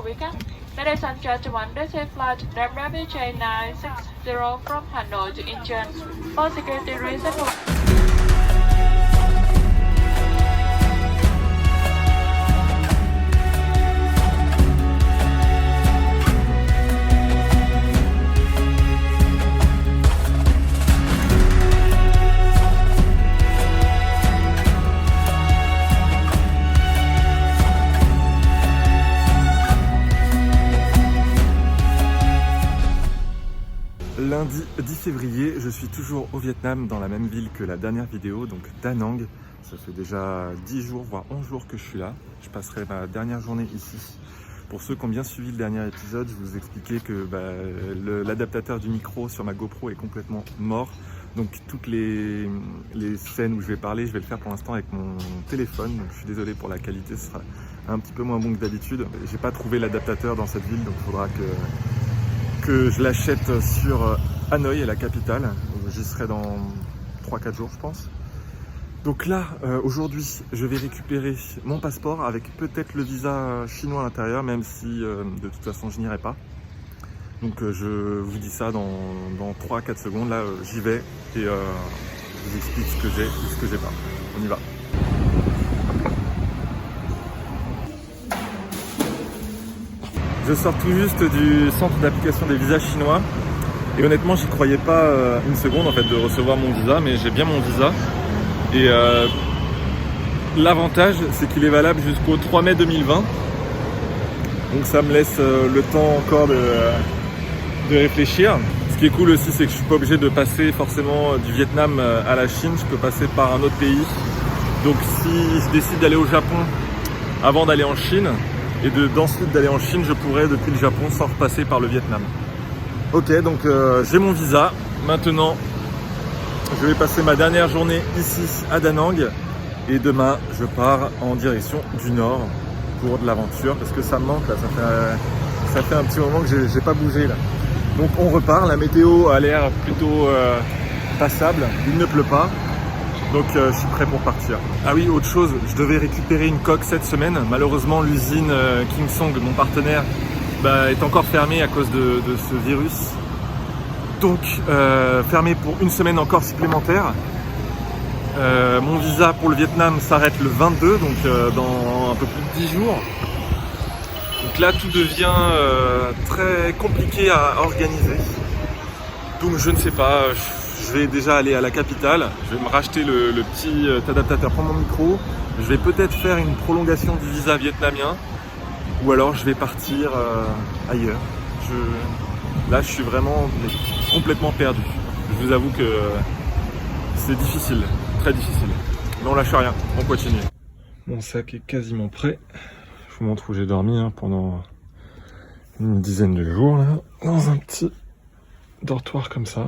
wonderful weekend. Ladies and gentlemen, this is flight WJ960 from Hanoi to Incheon. For security reasons, Lundi 10 février, je suis toujours au Vietnam, dans la même ville que la dernière vidéo, donc Da Nang. Ça fait déjà 10 jours, voire 11 jours que je suis là. Je passerai ma dernière journée ici. Pour ceux qui ont bien suivi le dernier épisode, je vous expliquais que l'adaptateur du micro sur ma GoPro est complètement mort. Donc toutes les scènes où je vais parler, je vais le faire pour l'instant avec mon téléphone. Donc je suis désolé pour la qualité, ce sera un petit peu moins bon que d'habitude. J'ai pas trouvé l'adaptateur dans cette ville, donc il faudra que je l'achète sur Hanoï, la capitale. J'y serai dans 3-4 jours, je pense. Donc là, aujourd'hui, je vais récupérer mon passeport avec peut-être le visa chinois à l'intérieur, même si de toute façon je n'irai pas. Donc je vous dis ça dans 3-4 secondes. Là, j'y vais et je vous explique ce que j'ai ou ce que j'ai pas. On y va. Je sors tout juste du centre d'application des visas chinois et honnêtement j'y croyais pas une seconde en fait de recevoir mon visa, mais j'ai bien mon visa et l'avantage c'est qu'il est valable jusqu'au 3 mai 2020, donc ça me laisse le temps encore de réfléchir. Ce qui est cool aussi, c'est que je suis pas obligé de passer forcément du Vietnam à la Chine, je peux passer par un autre pays. Donc si je décide d'aller au Japon avant d'aller en Chine et d'ensuite d'aller en Chine, je pourrais depuis le Japon sans repasser par le Vietnam. Ok, donc j'ai mon visa. Maintenant, je vais passer ma dernière journée ici à Da Nang et demain, je pars en direction du nord pour de l'aventure parce que ça me manque là. Ça fait un petit moment que j'ai pas bougé là. Donc on repart. La météo a l'air plutôt passable. Il ne pleut pas. Donc je suis prêt pour partir. Ah oui, autre chose, je devais récupérer une coque cette semaine. Malheureusement, l'usine King Song, mon partenaire, est encore fermée à cause de ce virus. Donc fermée pour une semaine encore supplémentaire. Mon visa pour le Vietnam s'arrête le 22, donc dans un peu plus de 10 jours. Donc là, tout devient très compliqué à organiser. Donc je ne sais pas. Je vais déjà aller à la capitale, je vais me racheter le petit adaptateur pour mon micro. Je vais peut-être faire une prolongation du visa vietnamien ou alors je vais partir ailleurs. Là, je suis vraiment complètement perdu. Je vous avoue que c'est difficile, très difficile. Mais on lâche rien, on continue. Mon sac est quasiment prêt. Je vous montre où j'ai dormi pendant une dizaine de jours là, dans un petit dortoir comme ça.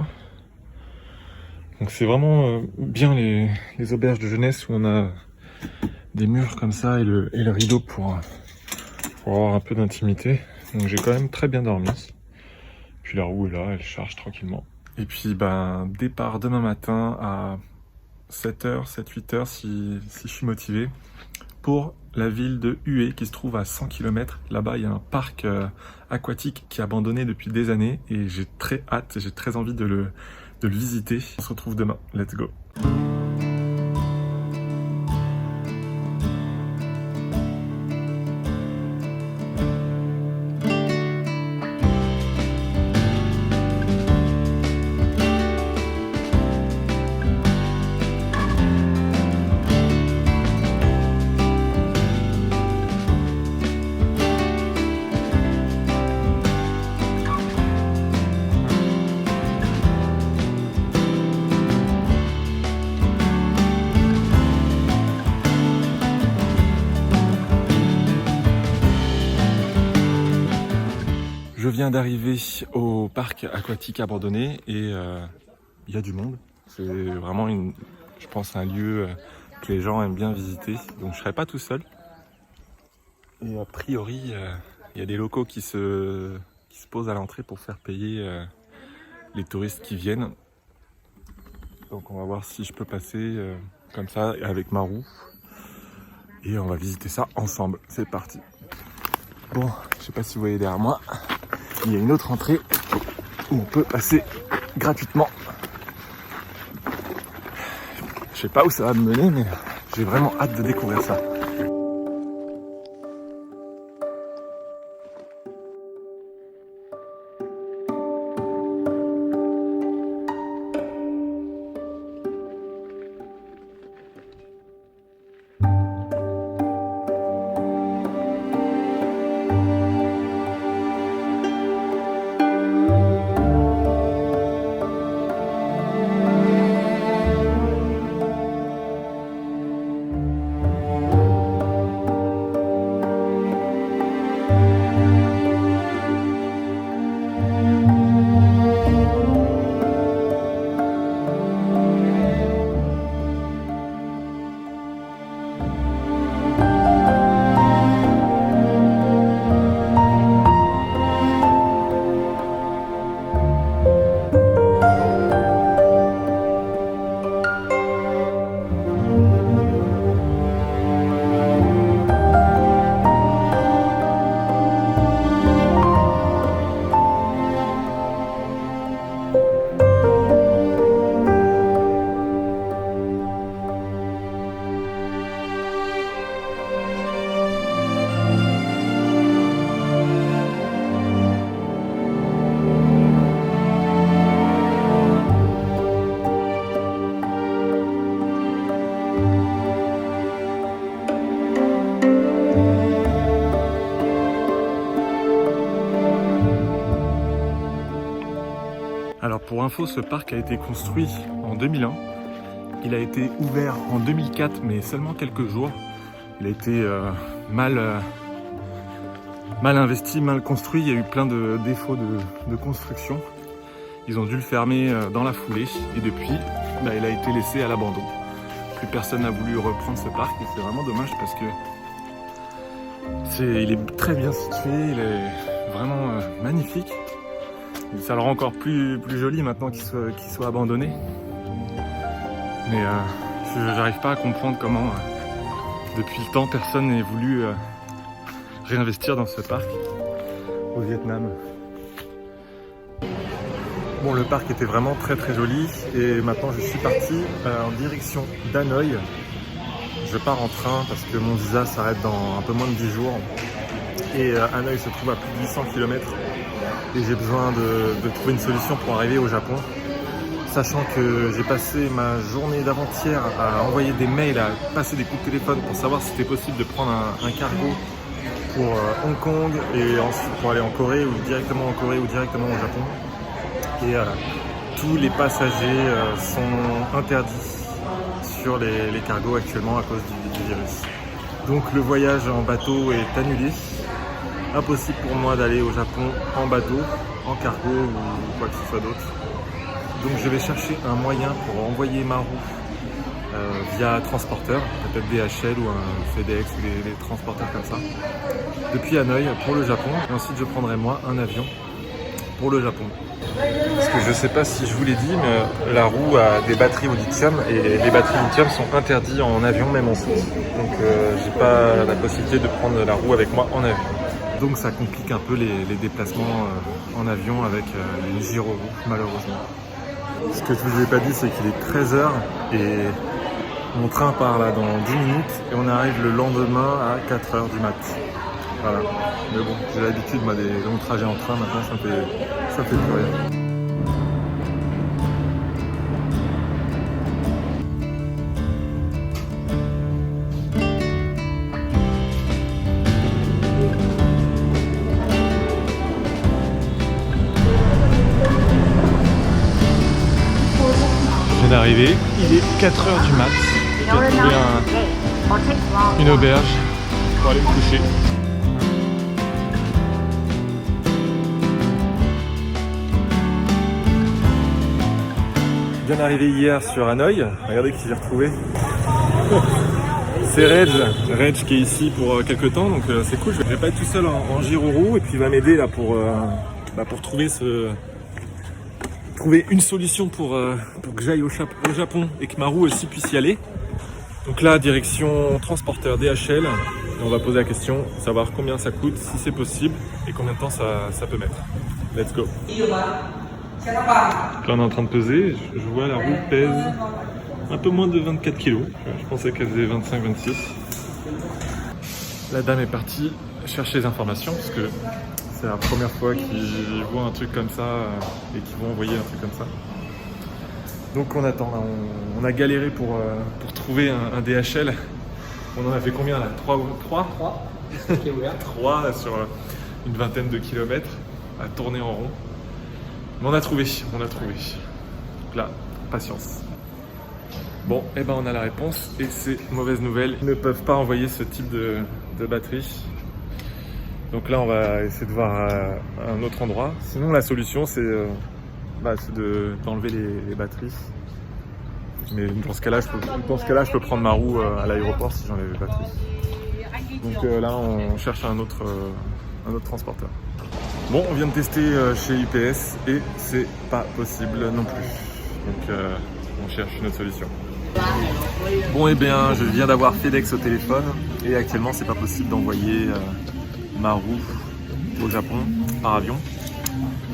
Donc c'est vraiment bien les auberges de jeunesse où on a des murs comme ça et le rideau pour avoir un peu d'intimité. Donc j'ai quand même très bien dormi. Puis la roue est là, elle charge tranquillement. Et puis départ demain matin à 7h, 7-8h si je suis motivé, pour la ville de Hue qui se trouve à 100 km. Là-bas il y a un parc aquatique qui est abandonné depuis des années et j'ai très hâte, j'ai très envie de le visiter. On se retrouve demain. Let's go. Je viens d'arriver au parc aquatique abandonné et il y a du monde. C'est vraiment je pense un lieu que les gens aiment bien visiter. Donc je serai pas tout seul. Et a priori, il y a des locaux qui se posent à l'entrée pour faire payer les touristes qui viennent. Donc on va voir si je peux passer comme ça avec ma roue. Et on va visiter ça ensemble. C'est parti. Bon, Je sais pas si vous voyez derrière moi, il y a une autre entrée où on peut passer gratuitement. Je sais pas où ça va me mener, mais j'ai vraiment hâte de découvrir ça. Alors pour info, ce parc a été construit en 2001. Il a été ouvert en 2004, mais seulement quelques jours. Il a été mal investi, mal construit. Il y a eu plein de défauts de construction. Ils ont dû le fermer dans la foulée et depuis, il a été laissé à l'abandon. Plus personne n'a voulu reprendre ce parc et c'est vraiment dommage parce que il est très bien situé, il est vraiment magnifique. Ça le rend encore plus joli maintenant qu'il soit abandonné. Mais je n'arrive pas à comprendre comment, depuis le temps, personne n'ait voulu réinvestir dans ce parc au Vietnam. Bon, le parc était vraiment très joli et maintenant je suis parti en direction d'Hanoï. Je pars en train parce que mon visa s'arrête dans un peu moins de 10 jours. Et Hanoï se trouve à plus de 800 km. Et j'ai besoin de trouver une solution pour arriver au Japon. Sachant que j'ai passé ma journée d'avant-hier à envoyer des mails, à passer des coups de téléphone pour savoir si c'était possible de prendre un cargo pour Hong Kong et ensuite pour aller en Corée ou directement en Corée ou directement au Japon. Et tous les passagers sont interdits sur les cargos actuellement à cause du virus. Donc le voyage en bateau est annulé. Impossible pour moi d'aller au Japon en bateau, en cargo ou quoi que ce soit d'autre. Donc je vais chercher un moyen pour envoyer ma roue via transporteur, peut-être DHL ou un FedEx ou des transporteurs comme ça, depuis Hanoï pour le Japon. Et ensuite je prendrai moi un avion pour le Japon. Parce que je ne sais pas si je vous l'ai dit, mais la roue a des batteries au lithium et les batteries au lithium sont interdites en avion, même en soute. Donc j'ai pas la possibilité de prendre la roue avec moi en avion. Donc ça complique un peu les déplacements en avion avec les gyroroues, malheureusement. Ce que je vous ai pas dit, c'est qu'il est 13h et mon train part là dans 10 minutes et on arrive le lendemain à 4h du mat. Voilà. Mais bon, j'ai l'habitude moi des longs trajets en train, maintenant ça fait plus rien. Arrivé, il est 4h du mat. J'ai trouvé une auberge pour aller me coucher. Bien arrivé hier sur Hanoï, regardez qui j'ai retrouvé. C'est Reg qui est ici pour quelques temps, donc c'est cool. Je vais pas être tout seul en gyroroues et puis il va m'aider là pour trouver une solution pour que j'aille au Japon et que ma roue aussi puisse y aller. Donc là, direction transporteur DHL. Et on va poser la question, savoir combien ça coûte, si c'est possible, et combien de temps ça peut mettre. Let's go. Là on est en train de peser, je vois la roue pèse un peu moins de 24 kg. Je pensais qu'elle faisait 25-26. La dame est partie chercher les informations parce que c'est la première fois qu'ils voient un truc comme ça et qu'ils vont envoyer un truc comme ça. Donc on attend, là. On a galéré pour trouver un DHL. On en a fait combien là? 3 3 sur une vingtaine de kilomètres à tourner en rond. Mais on a trouvé. Donc là, patience. Bon, et ben on a la réponse et c'est mauvaise nouvelle. Ils ne peuvent pas envoyer ce type de batterie. Donc là, on va essayer de voir un autre endroit. Sinon, la solution, c'est d'enlever les batteries. Mais dans ce cas-là, je peux prendre ma roue à l'aéroport si j'enlève les batteries. Donc là, on cherche un autre transporteur. Bon, on vient de tester chez UPS et c'est pas possible non plus. Donc on cherche une autre solution. Bon, et bien, je viens d'avoir FedEx au téléphone et actuellement, c'est pas possible d'envoyer ma roue au Japon par avion.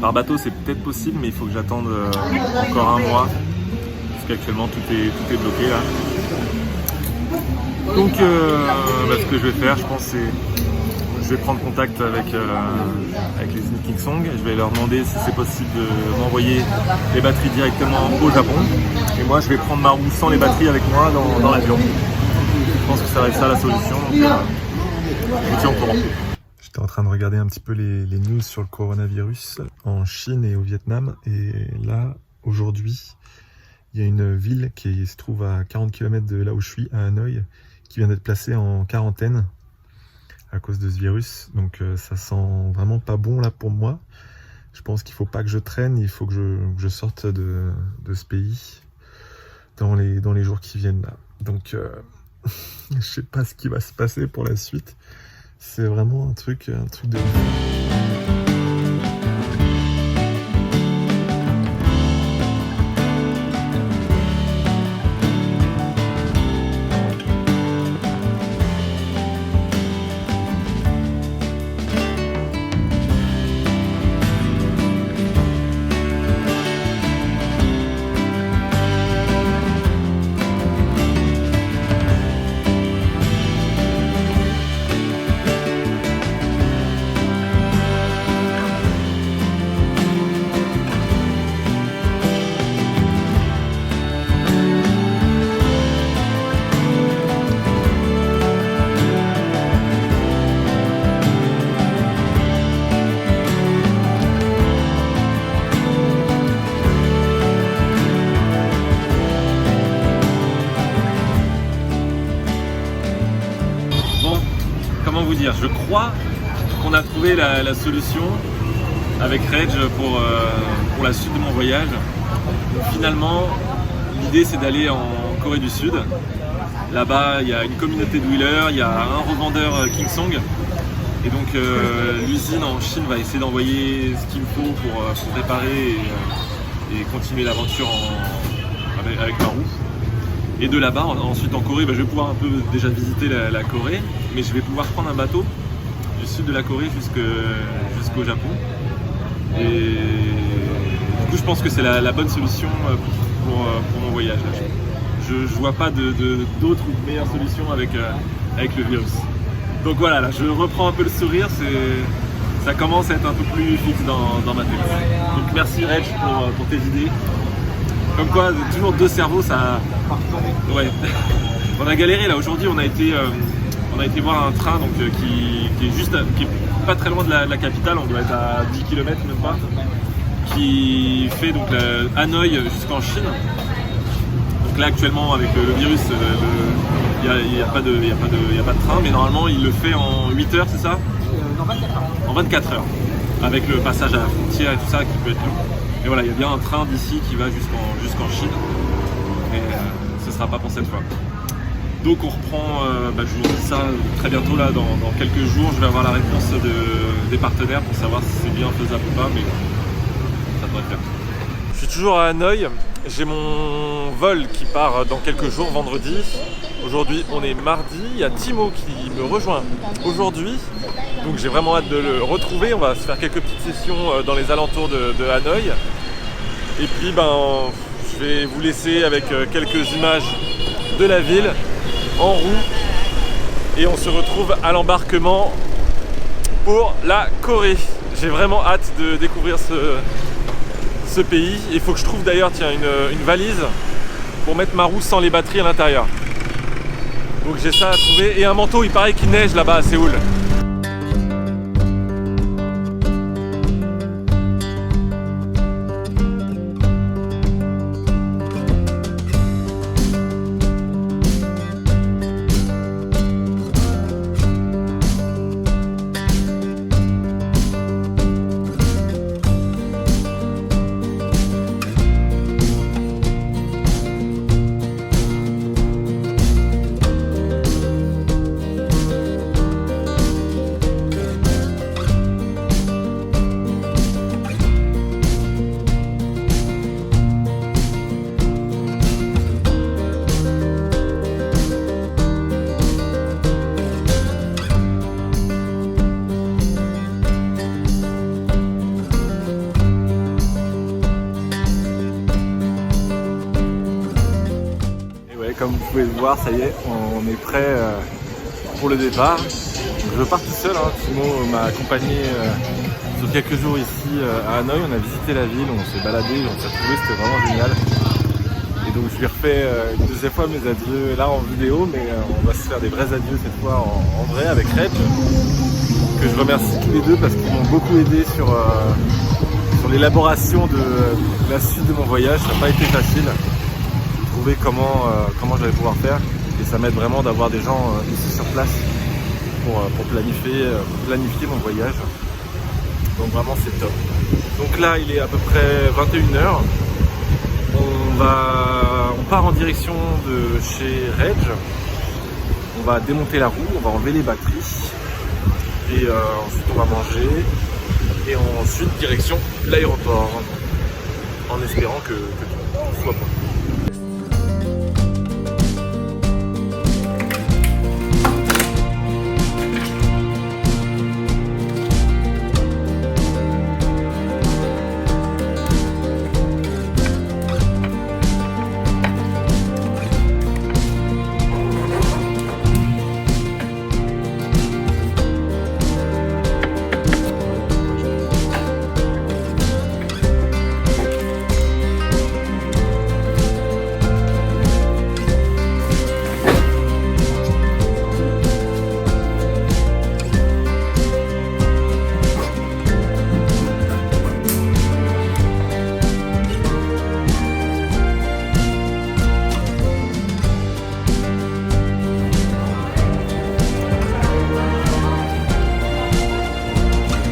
Par bateau, c'est peut-être possible, mais il faut que j'attende encore un mois parce qu'actuellement, tout est bloqué là. Donc, ce que je vais faire, je pense, c'est je vais prendre contact avec les usines Kingsong. Je vais leur demander si c'est possible de m'envoyer les batteries directement au Japon. Et moi, je vais prendre ma roue sans les batteries avec moi dans l'avion. Je pense que ça va être ça la solution. Donc, je vous tiens au courant. J'étais en train de regarder un petit peu les news sur le coronavirus en Chine et au Vietnam. Et là, aujourd'hui, il y a une ville qui se trouve à 40 km de là où je suis, à Hanoï, qui vient d'être placée en quarantaine à cause de ce virus. Donc ça sent vraiment pas bon là pour moi. Je pense qu'il faut pas que je traîne, il faut que je sorte de ce pays dans les jours qui viennent là. Donc je sais pas ce qui va se passer pour la suite. C'est vraiment un truc de ouf. Comment vous dire, je crois qu'on a trouvé la solution avec Reg pour la suite de mon voyage. Donc, finalement, l'idée c'est d'aller en Corée du Sud. Là-bas, il y a une communauté de wheelers, il y a un revendeur Kingsong. Et donc l'usine en Chine va essayer d'envoyer ce qu'il me faut pour réparer et continuer l'aventure avec ma roue. Et de là-bas, ensuite en Corée, je vais pouvoir un peu déjà visiter la Corée, mais je vais pouvoir prendre un bateau du sud de la Corée jusqu'au Japon. Et du coup, je pense que c'est la bonne solution pour mon voyage. Je ne vois pas d'autre ou de meilleure solution avec le virus. Donc voilà, là, je reprends un peu le sourire, ça commence à être un peu plus fixe dans ma tête. Donc merci Reg pour tes idées. Comme quoi, toujours deux cerveaux, ça... Ouais. On a galéré là, aujourd'hui on a été voir un train donc, qui est pas très loin de la capitale, on doit être à 10 km même pas, qui fait donc Hanoï jusqu'en Chine. Donc là actuellement avec le virus, il n'y a pas de train, mais normalement il le fait en 8 heures, c'est ça? En 24 heures. En 24 heures, avec le passage à la frontière et tout ça qui peut être long. Et voilà, il y a bien un train d'ici qui va jusqu'en Chine. Mais ce ne sera pas pour cette fois. Donc on reprend, je vous dis ça très bientôt, là, dans quelques jours. Je vais avoir la réponse des partenaires pour savoir si c'est bien faisable ou pas, mais ça devrait le faire. Je suis toujours à Hanoï. J'ai mon vol qui part dans quelques jours, vendredi. Aujourd'hui, on est mardi, il y a Timo qui me rejoint aujourd'hui. Donc j'ai vraiment hâte de le retrouver. On va se faire quelques petites sessions dans les alentours de Hanoï. Et puis je vais vous laisser avec quelques images de la ville en roue. Et on se retrouve à l'embarquement pour la Corée. J'ai vraiment hâte de découvrir ce pays. Il faut que je trouve d'ailleurs une valise pour mettre ma roue sans les batteries à l'intérieur. Donc j'ai ça à trouver. Et un manteau, il paraît qu'il neige là-bas à Séoul. Comme vous pouvez le voir, ça y est, on est prêt pour le départ. Je pars tout seul, Timo m'a accompagné sur quelques jours ici à Hanoï. On a visité la ville, on s'est baladé, on s'est retrouvés, c'était vraiment génial. Et donc je lui refais une deuxième fois mes adieux là en vidéo, mais on va se faire des vrais adieux cette fois en vrai avec Reg, que je remercie tous les deux parce qu'ils m'ont beaucoup aidé sur l'élaboration de la suite de mon voyage. Ça n'a pas été facile. Trouver comment j'allais pouvoir faire, et ça m'aide vraiment d'avoir des gens ici sur place pour planifier mon voyage. Donc vraiment c'est top. Donc là il est à peu près 21h. On part en direction de chez Reg. On va démonter la roue, on va enlever les batteries et ensuite on va manger et ensuite direction l'aéroport en espérant que tout soit bon.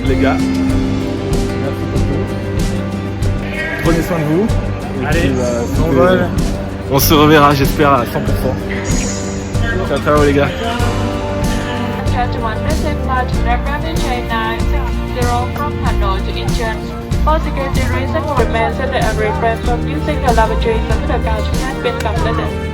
Les gars, merci beaucoup. Prenez soin de vous. Allez, on vole. On se reverra, j'espère, à 100%. Ciao, ciao les gars. From Hanoi to Incheon. For security reasons, remain seated and refrain from using the lavatories until the gauge has been completed.